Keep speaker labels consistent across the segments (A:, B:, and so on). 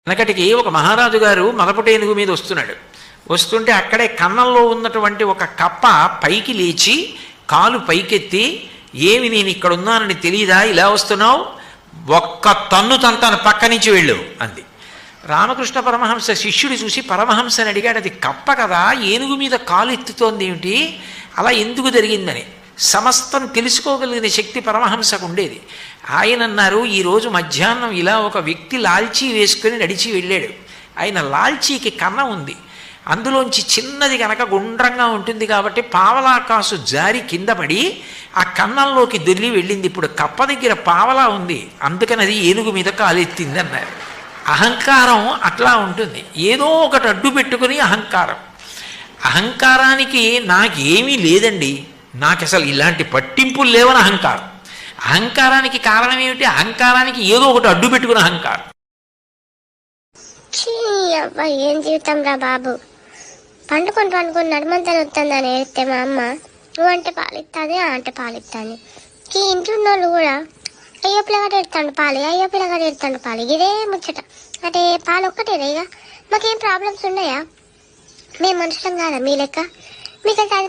A: వెనకటికి ఒక మహారాజు గారు మదపుటేనుగు మీద వస్తున్నాడు. వస్తుంటే అక్కడే కన్నంలో ఉన్నటువంటి ఒక కప్ప పైకి లేచి కాలు పైకెత్తి, ఏమి నేను ఇక్కడ ఉన్నానని తెలియదా, ఇలా వస్తున్నావు, ఒక్క తన్ను తంతాను, పక్క నుంచి వెళ్ళు అంది. రామకృష్ణ పరమహంస శిష్యుడు చూసి పరమహంసని అడిగాడు, అది కప్ప కదా, ఏనుగు మీద కాలు ఎత్తుతోంది ఏమిటి, అలా ఎందుకు జరిగిందని. సమస్తం తెలుసుకోగలిగిన శక్తి పరమహంసకు ఉండేది. ఆయన అన్నారు, ఈరోజు మధ్యాహ్నం ఇలా ఒక వ్యక్తి లాల్చీ వేసుకుని నడిచి వెళ్ళాడు. ఆయన లాల్చీకి కన్నం ఉంది, అందులోంచి చిన్నది కనుక గుండ్రంగా ఉంటుంది కాబట్టి పావలా కాసు జారి కింద పడి ఆ కన్నంలోకి దొల్లి వెళ్ళింది. ఇప్పుడు కప్ప దగ్గర పావలా ఉంది, అందుకని అది ఏనుగు మీద కాలెత్తింది అన్నారు. అహంకారం అట్లా ఉంటుంది, ఏదో ఒకటి అడ్డు పెట్టుకుని అహంకారం. అహంకారానికి నాకేమీ లేదండి, నాకు అసలు ఇలాంటి పట్టింపులు లేవని అహంకారం. అహంకారానికి కారణం ఏమిటి? అహంకారానికి ఏదో ఒకటి అడ్డు పెట్టుకుని అహంకారం.
B: ఏం జీవితం రా బాబు, పండుకొని నడుమంతలు వస్తుందని ఏడితే మా అమ్మ, నువ్వు అంటే పాలిస్తుంది, ఆ అంటే పాలిస్తుంది. ఈ ఇంట్లో ఉన్న వాళ్ళు కూడా అయ్యో పిల్లగాడు ఎడతాడు పాలి, అయ్యో పిల్లగాడు ఎడతాడు పాలి, ఇదే ముచ్చట. అంటే పాలు ఒక్కటేనా, ఇక మాకేం ప్రాబ్లమ్స్ ఉన్నాయా? మేము మనుషులం కాదా మీ లెక్క? మీకంటే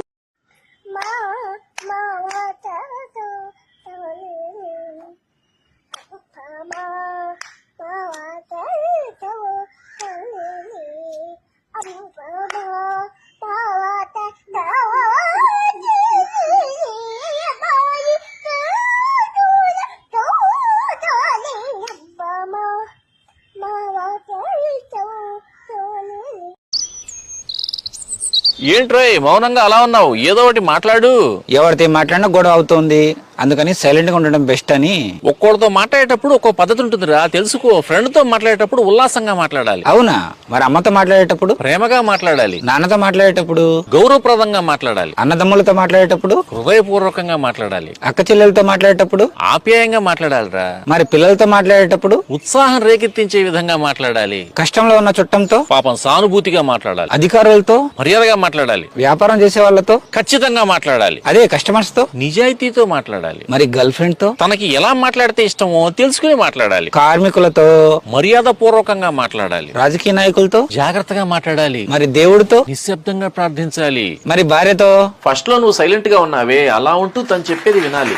C: ఏంట్రోయ్ మౌనంగా అలా ఉన్నావు, ఏదో ఒకటి మాట్లాడు.
D: ఎవరితో మాట్లాడినా గొడవ అవుతుంది, అందుకని సైలెంట్ గా ఉండడం బెస్ట్ అని.
C: ఒక్కోడితో మాట్లాడేటప్పుడు ఒక్కో పద్ధతి ఉంటుందిరా, తెలుసుకో. ఫ్రెండ్ తో మాట్లాడేటప్పుడు ఉల్లాసంగా మాట్లాడాలి.
D: అవునా? మరి అమ్మతో మాట్లాడేటప్పుడు
C: ప్రేమగా మాట్లాడాలి.
D: నాన్నతో మాట్లాడేటప్పుడు
C: గౌరవప్రదంగా మాట్లాడాలి.
D: అన్నదమ్ములతో మాట్లాడేటప్పుడు
C: హృదయపూర్వకంగా మాట్లాడాలి.
D: అక్క చెల్లెలతో మాట్లాడేటప్పుడు
C: ఆప్యాయంగా మాట్లాడాలిరా.
D: మరి పిల్లలతో మాట్లాడేటప్పుడు
C: ఉత్సాహం రేకెత్తించే విధంగా మాట్లాడాలి.
D: కష్టంలో ఉన్న చుట్టంతో
C: పాపం సానుభూతిగా మాట్లాడాలి.
D: అధికారులతో
C: మర్యాదగా మాట్లాడాలి.
D: వ్యాపారం చేసే వాళ్ళతో
C: ఖచ్చితంగా మాట్లాడాలి.
D: అదే కస్టమర్స్ తో
C: నిజాయితీతో మాట్లాడాలి.
D: మరి గర్ల్ ఫ్రెండ్ తో
C: తనకి ఎలా మాట్లాడితే ఇష్టమో తెలుసుకుని మాట్లాడాలి.
D: కార్మికులతో
C: మర్యాద పూర్వకంగా మాట్లాడాలి.
D: రాజకీయ నాయకులతో
C: జాగ్రత్తగా మాట్లాడాలి.
D: మరి దేవుడితో
C: నిశ్శబ్దంగా ప్రార్థించాలి.
D: మరి భార్యతో
C: ఫస్ట్ లో నువ్వు సైలెంట్ గా ఉన్నావే, అలా ఉంటూ తను చెప్పేది వినాలి.